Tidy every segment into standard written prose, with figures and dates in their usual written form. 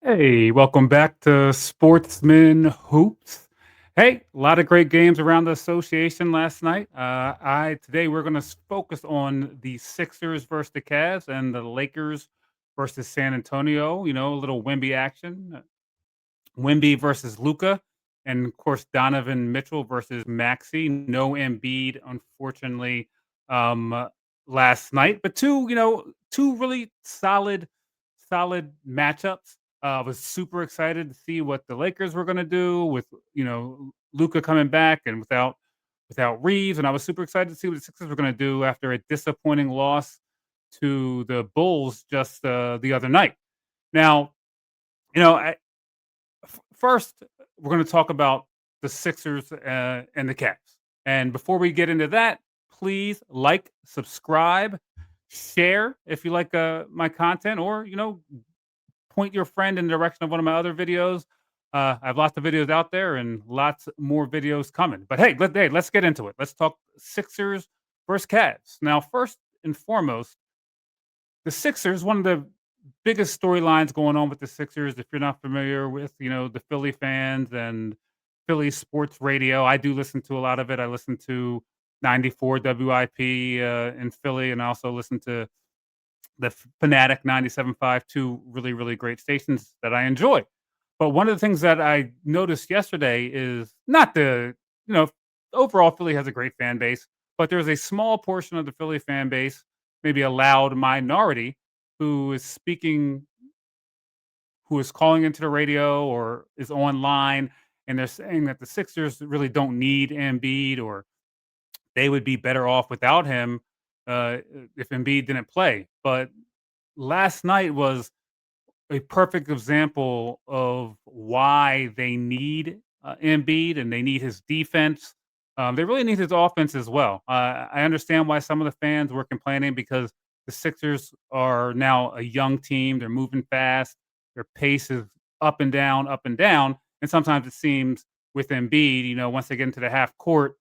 Hey, welcome back to Sportsmen Hoops. Hey, a lot of great games around the association last night. I today we're going to focus on the Sixers versus the Cavs and the Lakers versus San Antonio. A little Wemby action. Wemby versus Luka, and of course Donovan Mitchell versus Maxi. No Embiid, unfortunately, um, last night, but two really solid matchups. I was super excited to see what the Lakers were going to do with Luka coming back and without Reeves, and I was super excited to see what the Sixers were going to do after a disappointing loss to the Bulls just the other night. Now, I, first, we're going to talk about the Sixers and the Cavs. And before we get into that, please like, subscribe, share if you like my content, or point your friend in the direction of one of my other videos. I have lots of videos out there and lots more videos coming. But hey, let's get into it. Let's talk Sixers versus Cavs. Now, first and foremost, the Sixers, one of the biggest storylines going on with the Sixers, if you're not familiar with, the Philly fans and Philly sports radio, I do listen to a lot of it. I listen to 94 WIP in Philly, and I also listen to the Fanatic 97.5, two really, really great stations that I enjoy. But one of the things that I noticed yesterday is not you know, overall Philly has a great fan base, but there's a small portion of the Philly fan base, maybe a loud minority, who is speaking, who is calling into the radio or is online, and they're saying that the Sixers really don't need Embiid, or they would be better off without him uh, if Embiid didn't play. But last night was a perfect example of why they need Embiid and they need his defense. They really need his offense as well. I understand why some of the fans were complaining because the Sixers are now a young team. They're moving fast. Their pace is up and down. And sometimes it seems with Embiid, once they get into the half court,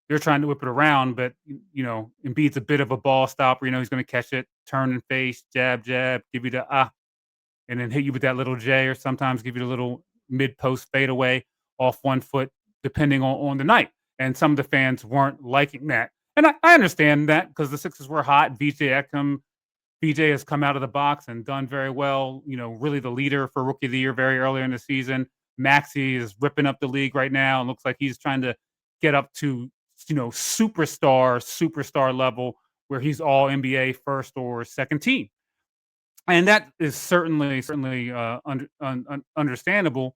they're trying to whip it around, but Embiid's a bit of a ball stopper. He's going to catch it, turn and face, jab, jab, give you the and then hit you with that little J, or sometimes give you a little mid post fadeaway off one foot, depending on the night. And some of the fans weren't liking that. And I understand that because the Sixers were hot. VJ has come out of the box and done very well. Really the leader for Rookie of the Year very early in the season. Maxi is ripping up the league right now and looks like he's trying to get up to, superstar level where he's all NBA first or second team. And that is certainly understandable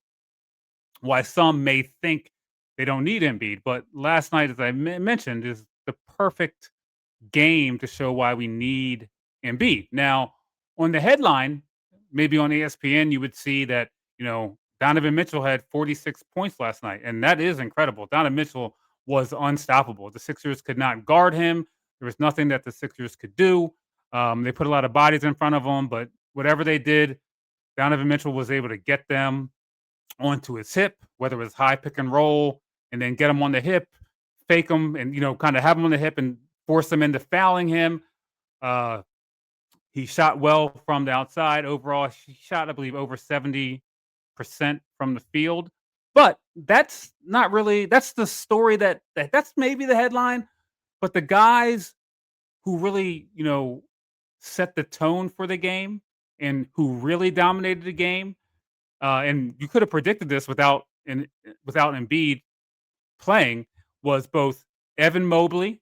why some may think they don't need Embiid. But last night, as I mentioned, is the perfect game to show why we need Embiid. Now, on the headline, maybe on ESPN, you would see that Donovan Mitchell had 46 points last night, and that is incredible. Donovan Mitchell was unstoppable. The Sixers could not guard him. There was nothing that the Sixers could do. They put a lot of bodies in front of him, but whatever they did, Donovan Mitchell was able to get them onto his hip, whether it was high pick and roll, and then get him on the hip, fake him, and kind of have him on the hip and force him into fouling him. Uh, he shot well from the outside. Overall, he shot, I believe, over 70% from the field. But that's not really that's the story that's maybe the headline. But the guys who really, set the tone for the game and who really dominated the game, and you could have predicted this without Embiid playing, was both Evan Mobley.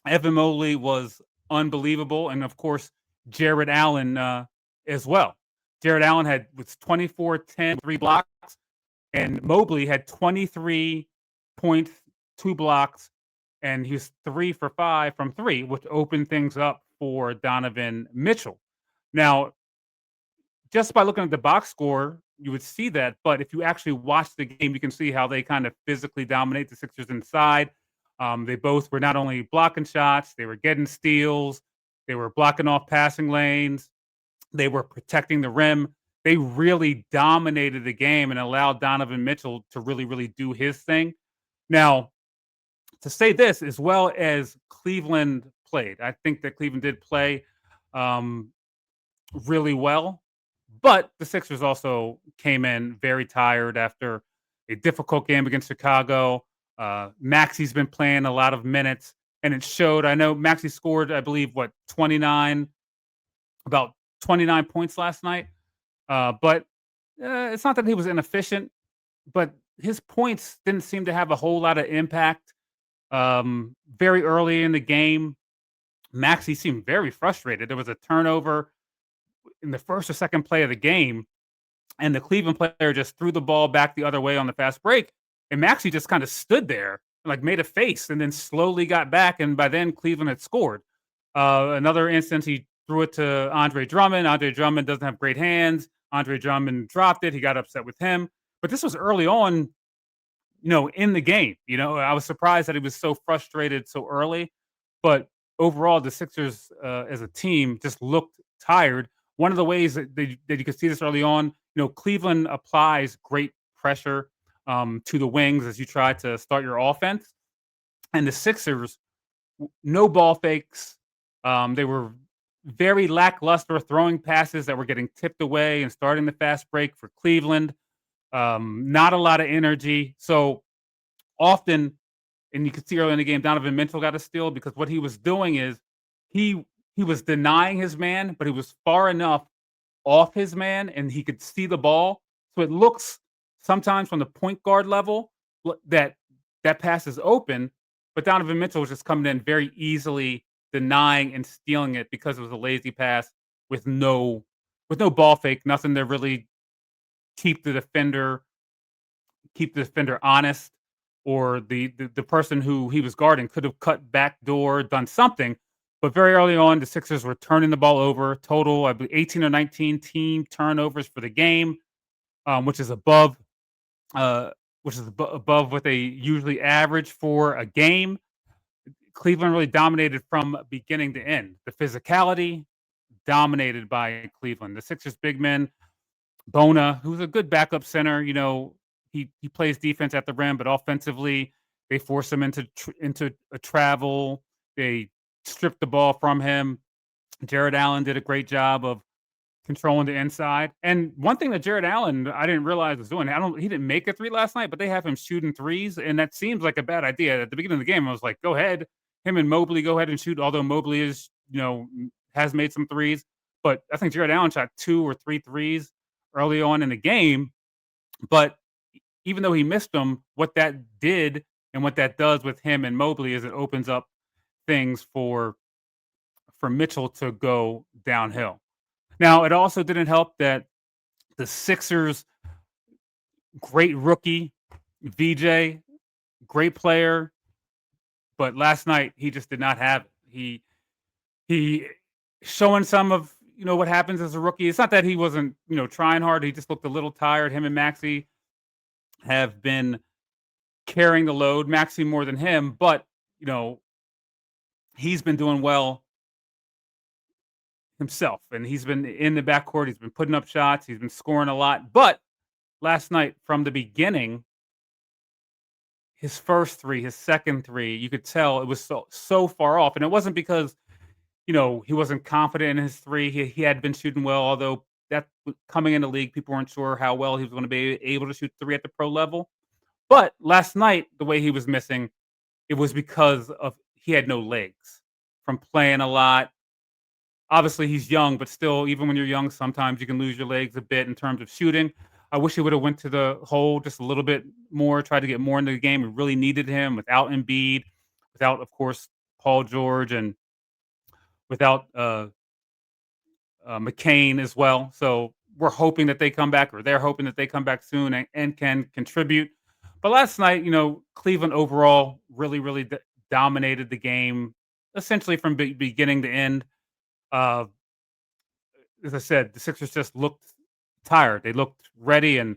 Evan Mobley was unbelievable, and of course, Jared Allen as well. Jared Allen was 24, 10, 3 blocks, and Mobley had 23 points, 2 blocks, and he was 3 for 5 from 3, which opened things up for Donovan Mitchell. Now, just by looking at the box score, you would see that, but if you actually watch the game, you can see how they kind of physically dominate the Sixers inside. They both were not only blocking shots, they were getting steals, they were blocking off passing lanes, they were protecting the rim. They really dominated the game and allowed Donovan Mitchell to really, really do his thing. Now, to say this, as well as Cleveland played, I think that Cleveland did play um, really well. But the Sixers also came in very tired after a difficult game against Chicago. Maxi's been playing a lot of minutes, and it showed. I know Maxi scored, I believe, what 29, about 29 points last night. But it's not that he was inefficient, but his points didn't seem to have a whole lot of impact. Very early in the game, Maxi seemed very frustrated. There was a turnover in the first or second play of the game, and the Cleveland player just threw the ball back the other way on the fast break, and Maxey just kinda stood there, like, made a face, and then slowly got back, and by then, Cleveland had scored. Another instance, he threw it to Andre Drummond. Andre Drummond doesn't have great hands. Andre Drummond dropped it. He got upset with him. But this was early on, in the game. I was surprised that he was so frustrated so early. But overall, the Sixers, as a team, just looked tired. One of the ways that you could see this early on, Cleveland applies great pressure to the wings as you try to start your offense, and the Sixers, no ball fakes. They were very lackluster throwing passes that were getting tipped away and starting the fast break for Cleveland. Not a lot of energy. So often, and you could see early in the game, Donovan Mitchell got a steal because what he was doing is he he was denying his man, but he was far enough off his man and he could see the ball. So it looks sometimes from the point guard level that that pass is open, but Donovan Mitchell was just coming in very easily, denying and stealing it because it was a lazy pass with no ball fake, nothing to really keep the defender keep the defender honest, or the person who he was guarding could have cut back door, done something. But very early on, the Sixers were turning the ball over. Total, I believe, 18 or 19 team turnovers for the game, which is above above what they usually average for a game. Cleveland really dominated from beginning to end. The physicality dominated by Cleveland. The Sixers big men, Bona, who's a good backup center, he plays defense at the rim, but offensively, they force him into a travel. They strip the ball from him. Jared Allen did a great job of controlling the inside. And one thing that Jared Allen, I didn't realize was doing, he didn't make a three last night, but they have him shooting threes, and that seems like a bad idea. At the beginning of the game, I was like, go ahead, him and Mobley, go ahead and shoot. Although Mobley has made some threes, but I think Jared Allen shot two or three threes early on in the game. But even though he missed them, what that did and what that does with him and Mobley is it opens up things for Mitchell to go downhill. Now, it also didn't help that the Sixers, great rookie, VJ, great player, but last night he just did not have it. He showing some of what happens as a rookie. It's not that he wasn't trying hard. He just looked a little tired. Him and Maxi have been carrying the load. Maxi more than him, but he's been doing well himself, and he's been in the backcourt. He's been putting up shots. He's been scoring a lot. But last night, from the beginning, his first three, his second three, you could tell it was so far off, and it wasn't because he wasn't confident in his three. He had been shooting well, although coming in the league, people weren't sure how well he was going to be able to shoot three at the pro level. But last night, the way he was missing, it was because of he had no legs from playing a lot. Obviously, he's young, but still, even when you're young, sometimes you can lose your legs a bit in terms of shooting. I wish he would have went to the hole just a little bit more, tried to get more into the game. We really needed him without Embiid, without, of course, Paul George, and without McCain as well. So we're hoping that they come back, or they're hoping that they come back soon and can contribute. But last night, Cleveland overall really, really dominated the game, essentially from beginning to end. Uh, as I said, the Sixers just looked tired. They looked ready, and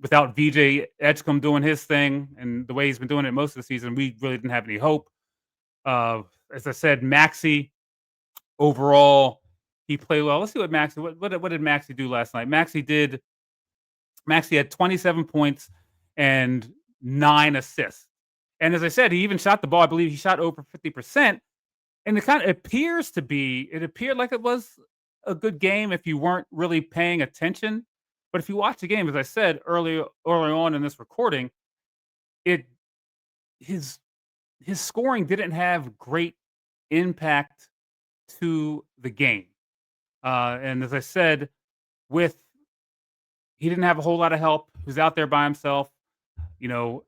without VJ Edgecombe doing his thing and the way he's been doing it most of the season, we really didn't have any hope. As I said, Maxi overall, he played well. Let's see what Maxi. What did Maxi do last night? Maxi had 27 points and 9 assists. And as I said, he even shot the ball. I believe he shot over 50%. And it appeared like it was a good game if you weren't really paying attention. But if you watch the game, as I said early on in this recording, it his his scoring didn't have great impact to the game. And as I said, with he didn't have a whole lot of help. He was out there by himself. You know,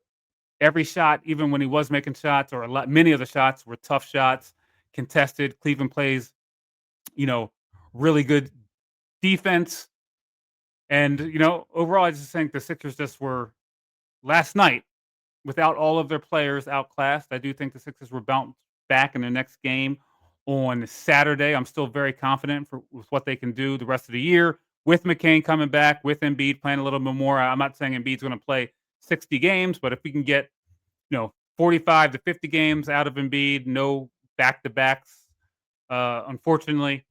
every shot, even when he was making shots, or many of the shots were tough shots, contested. Cleveland plays, you know, really good defense. And, overall, I just think the Sixers just were last night without all of their players outclassed. I do think the Sixers will bounce back in their next game on Saturday. I'm still very confident with what they can do the rest of the year with McCain coming back, with Embiid playing a little bit more. I'm not saying Embiid's going to play 60 games, but if we can get 45 to 50 games out of Embiid, no back to backs, unfortunately,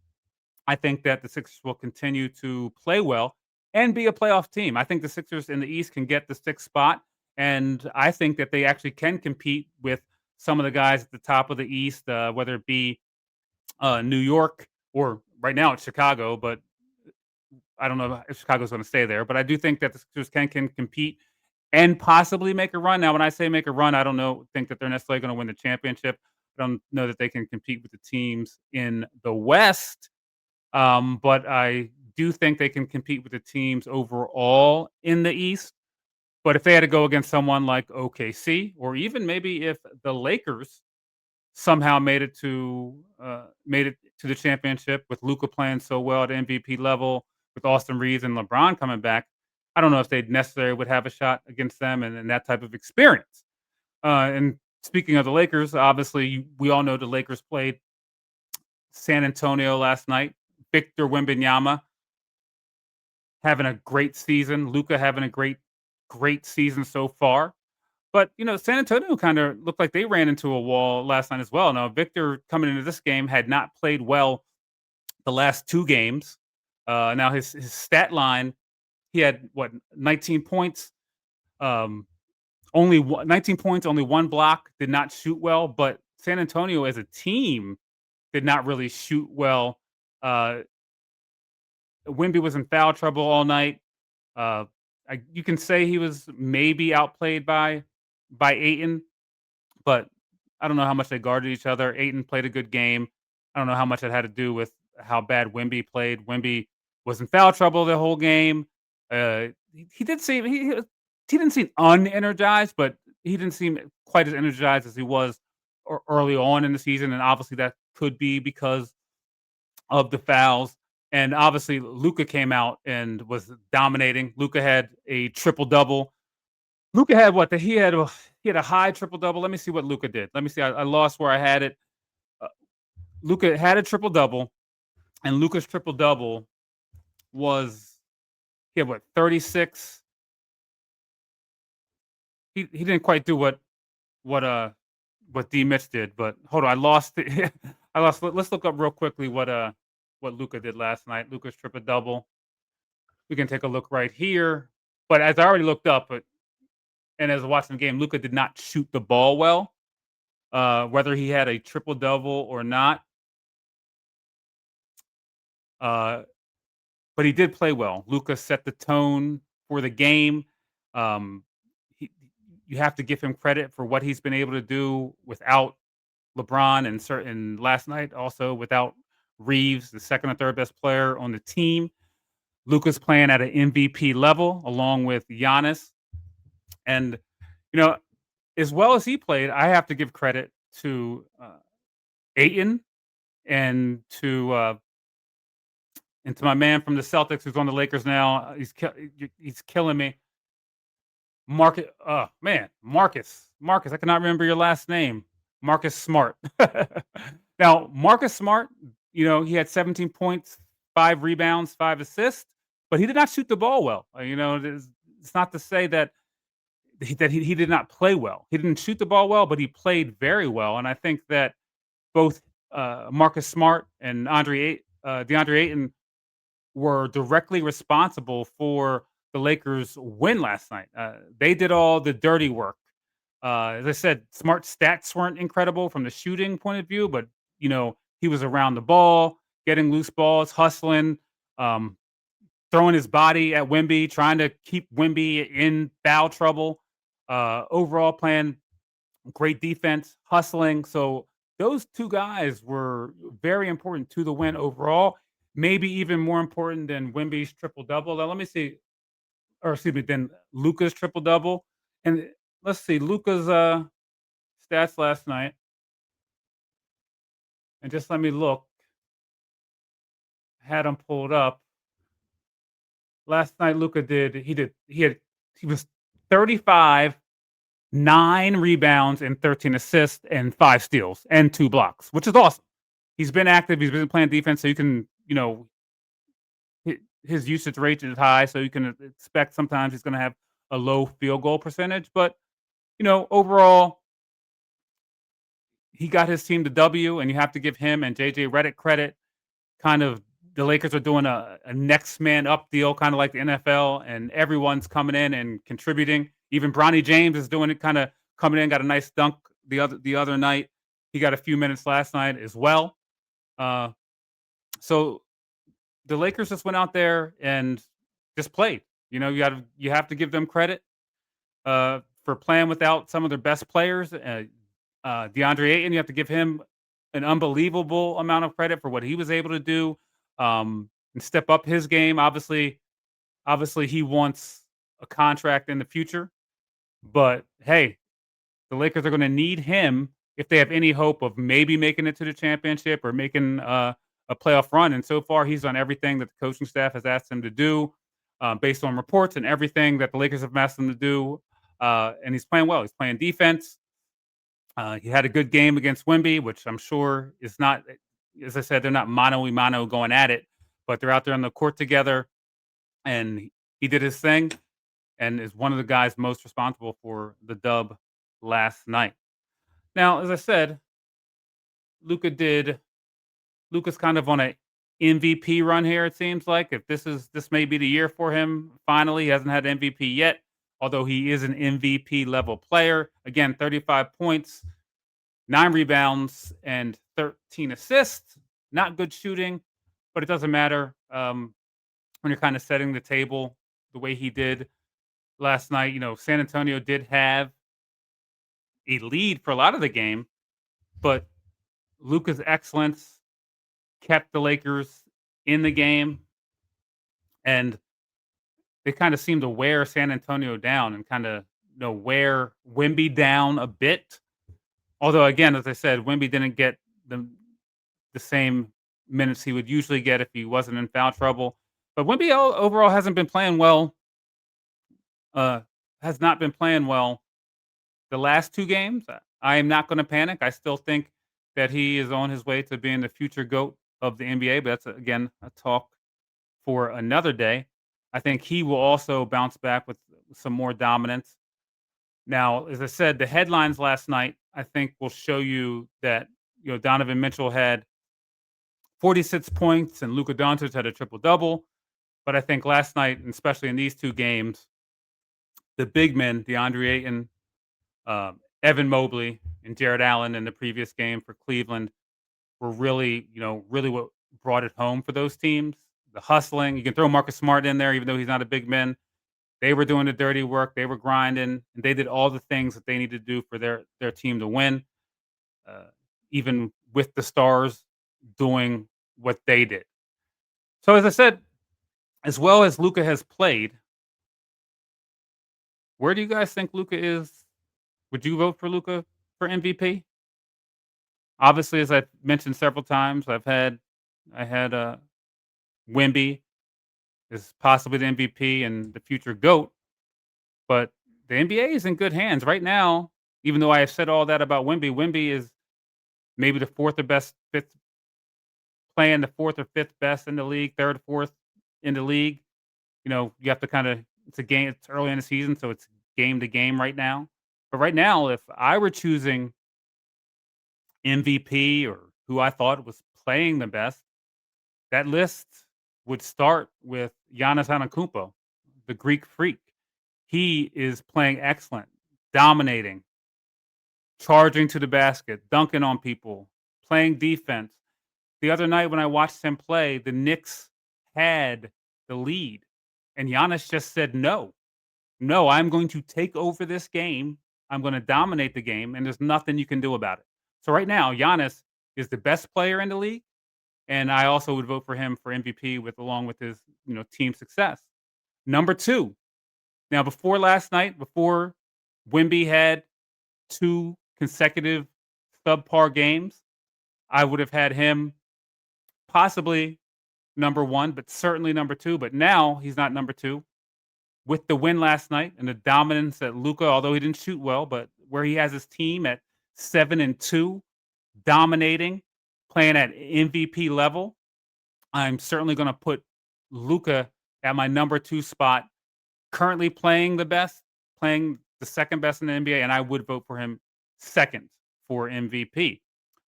I think that the Sixers will continue to play well and be a playoff team. I think the Sixers in the East can get the sixth spot, and I think that they actually can compete with some of the guys at the top of the East, whether it be New York or right now it's Chicago, but I don't know if Chicago's going to stay there. But I do think that the Sixers can compete and possibly make a run. Now, when I say make a run, I don't think that they're necessarily going to win the championship. I don't know that they can compete with the teams in the West, but I do think they can compete with the teams overall in the East. But if they had to go against someone like OKC, or even maybe if the Lakers somehow made it to the championship with Luka playing so well at MVP level, with Austin Reeves and LeBron coming back, I don't know if they necessarily would have a shot against them and that type of experience. And speaking of the Lakers, obviously we all know the Lakers played San Antonio last night. Victor Wembanyama having a great season. Luka having a great season so far. But, San Antonio kinda looked like they ran into a wall last night as well. Now, Victor coming into this game had not played well the last 2 games. Now his stat line, he had, what, 19 points, um, 19 points, only 1 block, did not shoot well, but San Antonio as a team did not really shoot well. Uh, Wemby was in foul trouble all night. Uh, you can say he was maybe outplayed by Ayton, but I don't know how much they guarded each other. Ayton played a good game. I don't know how much it had to do with how bad Wemby played. Wemby was in foul trouble the whole game. He did seem he didn't seem unenergized, but he didn't seem quite as energized as he was early on in the season, and obviously that could be because of the fouls. And obviously, Luka came out and was dominating. Luka had a triple double. Luka had what? He had a high triple double. Let me see what Luka did. Let me see. I lost where I had it. Uh, Luka had a triple double, and Luka's triple double was he had what 36. He didn't quite do what uh what D Mitch did, but hold on, I lost it. I lost. Let's look up real quickly what Luka did last night. Luka's triple double. We can take a look right here. But as I already looked up, and as I watched the game, Luka did not shoot the ball well. Whether he had a triple double or not, uh, but he did play well. Luka set the tone for the game. Um, he, you have to give him credit for what he's been able to do without LeBron, and certain last night also without Reeves, the second or third best player on the team. Luka's playing at an MVP level along with Giannis, and you know as well as he played, I have to give credit to Ayton and to my man from the Celtics who's on the Lakers now. He's killing me. Marcus. I cannot remember your last name. Marcus Smart. Now, Marcus Smart, he had 17 points, 5 rebounds, 5 assists, but he did not shoot the ball well. It's not to say that he did not play well. He didn't shoot the ball well, but he played very well. And I think that both Marcus Smart and DeAndre Ayton were directly responsible for the Lakers' win last night. They did all the dirty work. As I said, Smart's stats weren't incredible from the shooting point of view, but he was around the ball, getting loose balls, hustling, um, throwing his body at Wemby, trying to keep Wemby in foul trouble. Overall playing great defense, hustling. So those two guys were very important to the win overall. Maybe even more important than Wemby's triple double. Now let me see, or excuse me, than Luka's triple double. And let's see, Luka's stats last night. And just let me look. Had them pulled up. Last night, Luka he was 35, 9 rebounds and 13 assists and 5 steals and 2 blocks, which is awesome. He's been active, he's been playing defense, so you can, his usage rate is high, so you can expect sometimes he's gonna have a low field goal percentage, but, overall, he got his team the W, and you have to give him and JJ Redick credit. Kind of the Lakers are doing a next man up deal, kinda like the NFL, and everyone's coming in and contributing. Even Bronny James is doing it, kinda coming in, got a nice dunk the other night. He got a few minutes last night as well. Uh, so the Lakers just went out there and just played. You have to give them credit, for playing without some of their best players. DeAndre Ayton, you have to give him an unbelievable amount of credit for what he was able to do, and step up his game. Obviously, he wants a contract in the future, but hey, the Lakers are going to need him if they have any hope of maybe making it to the championship or making a playoff run. And so far, he's done everything that the coaching staff has asked him to do, based on reports and everything that the Lakers have asked him to do. And he's playing well. He's playing defense. He had a good game against Wemby, which I'm sure is not, as I said, they're not mano a mano going at it, but they're out there on the court together, and he did his thing and is one of the guys most responsible for the dub last night. Now, as I said, Luca did. Luca's kind of on a MVP run here. It seems like if this may be the year for him. Finally, he hasn't had MVP yet, although he is an MVP level player. Again, 35 points, 9 rebounds, and 13 assists. Not good shooting, but it doesn't matter, when you're kind of setting the table the way he did last night. San Antonio did have a lead for a lot of the game, but Luka's excellence kept the Lakers in the game, and they kind of seemed to wear San Antonio down and kind of wear Wemby down a bit. Although, again, as I said, Wemby didn't get the same minutes he would usually get if he wasn't in foul trouble. But Wemby overall hasn't been playing well. Uh, has not been playing well the last 2 games. I am not going to panic. I still think that he is on his way to being the future GOAT of the NBA. But that's again a talk for another day. I think he will also bounce back with some more dominance. Now, as I said, the headlines last night I think will show you that Donovan Mitchell had 46 points and Luka Doncic had a triple double. But I think last night, and especially in these 2 games, the big men, DeAndre Ayton, Evan Mobley, and Jared Allen in the previous game for Cleveland were really, really what brought it home for those teams. The hustling. You can throw Marcus Smart in there, even though he's not a big man. They were doing the dirty work. They were grinding, and they did all the things that they needed to do for their team to win. Uh, Even with the stars doing what they did. So, as I said, as well as Luca has played, where do you guys think Luca is? Would you vote for Luca for MVP? Obviously, as I've mentioned several times, I had Wemby is possibly the MVP and the future GOAT, but the NBA is in good hands right now. Even though I have said all that about Wemby, Wemby is maybe the fourth or best, fifth, playing the fourth or fifth best in the league, third, fourth in the league. You have to kind of, it's a game. It's early in the season, so it's game to game right now. But right now, if I were choosing MVP or who I thought was playing the best, that list would start with Giannis Antetokounmpo, the Greek freak. He is playing excellent, dominating, charging to the basket, dunking on people, playing defense. The other night when I watched him play, the Knicks had the lead, and Giannis just said, "No. No, I'm going to take over this game. I'm gonna dominate the game, and there's nothing you can do about it." So right now, Giannis is the best player in the league, and I also would vote for him for MVP with along with his, team success. Number 2, now before last night, before Wemby had 2 consecutive subpar games, I would have had him possibly number 1, but certainly number 2, but now he's not number 2. With the win last night and the dominance that Luka, although he didn't shoot well, but where he has his team at 7-2, dominating, playing at MVP level, I'm certainly gonna put Luka at my number 2 spot, currently playing the best, playing the 2nd best in the NBA, and I would vote for him 2nd for MVP.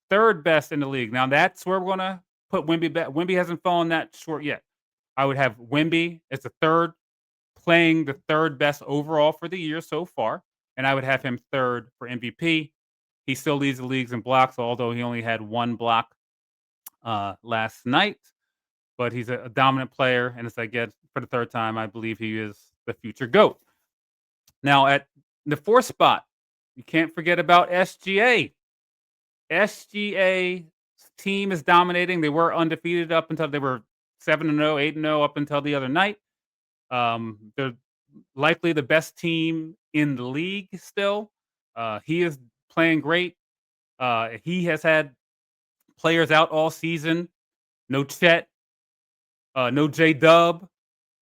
3rd best in the league. Now that's where we're gonna put Wemby back. Wemby hasn't fallen that short yet. I would have Wemby as the 3rd, playing the 3rd best overall for the year so far, and I would have him 3rd for MVP. He still leads the leagues in blocks, although he only had 1 block, last night, but he's a dominant player, and as I get for the 3rd time, I believe he is the future GOAT. Now at the 4th spot, you can't forget about SGA. SGA's team is dominating. They were undefeated up until they were 7-0, 8-0 up until the other night. They're likely the best team in the league still. He is playing great. He has had players out all season. No Chet, no J Dub,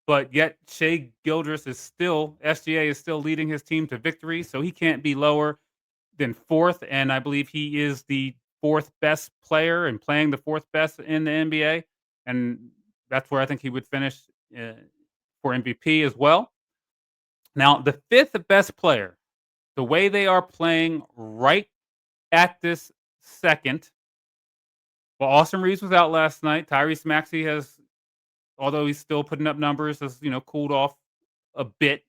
but yet Shea Gildress is still SGA is still leading his team to victory, so he can't be lower than 4th, and I believe he is the 4th best player and playing the 4th best in the NBA, and that's where I think he would finish, uh, for MVP as well. Now, the 5th best player, the way they are playing right at this second, well, Austin Reeves was out last night. Tyrese Maxey has, although he's still putting up numbers, has, cooled off a bit.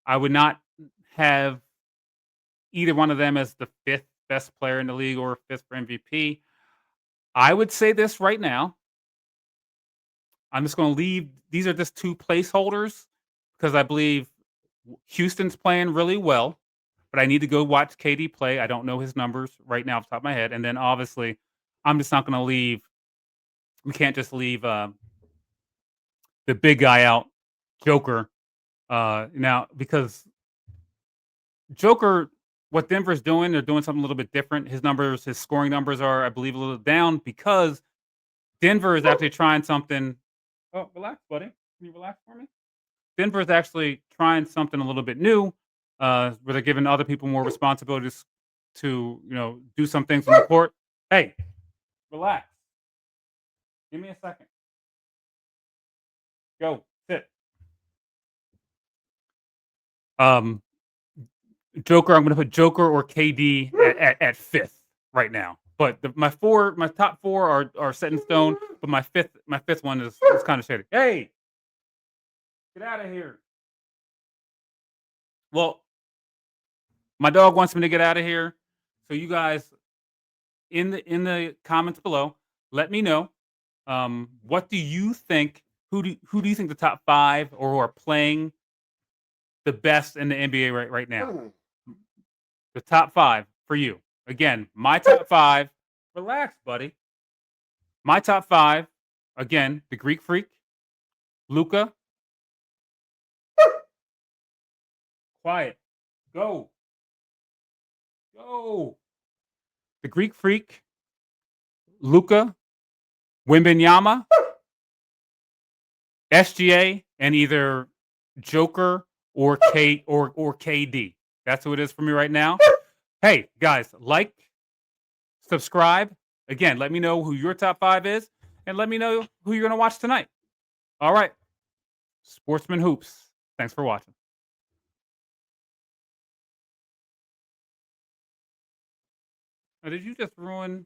I would not have either one of them as the 5th best player in the league or 5th for MVP. I would say this right now. I'm just going to leave. These are just 2 placeholders because I believe Houston's playing really well, but I need to go watch KD play. I don't know his numbers right now off the top of my head. And then obviously, I'm just not going to leave. We can't just leave the big guy out, Joker. Now because Joker, what Denver's doing, they're doing something a little bit different. His numbers, his scoring numbers are, I believe, a little down because Denver is actually trying something. Oh, relax, buddy. Can you relax for me? Denver is actually trying something a little bit new, where they're giving other people more responsibilities to, do some things on the court. Hey, relax. Give me a second. Go sit. Um, Joker. I'm going to put Joker or KD at 5th right now. But my top 4 are set in stone. But my fifth one is kind of shady. Hey, get out of here. Well, my dog wants me to get out of here. So you guys in the comments below, let me know. What do you think? Who do you think the top 5 or who are playing the best in the NBA right now? The top 5 for you. Again, my top 5. Relax, buddy. My top 5. Again, the Greek Freak, Luka. Quiet. Go. Go. The Greek Freak, Luka, Wembenyama, SGA, and either Joker or KD. That's who it is for me right now. Hey, guys, like, subscribe. Again, let me know who your top 5 is, and let me know who you're gonna watch tonight. All right. Sportsman Hoops. Thanks for watching. Did you just ruin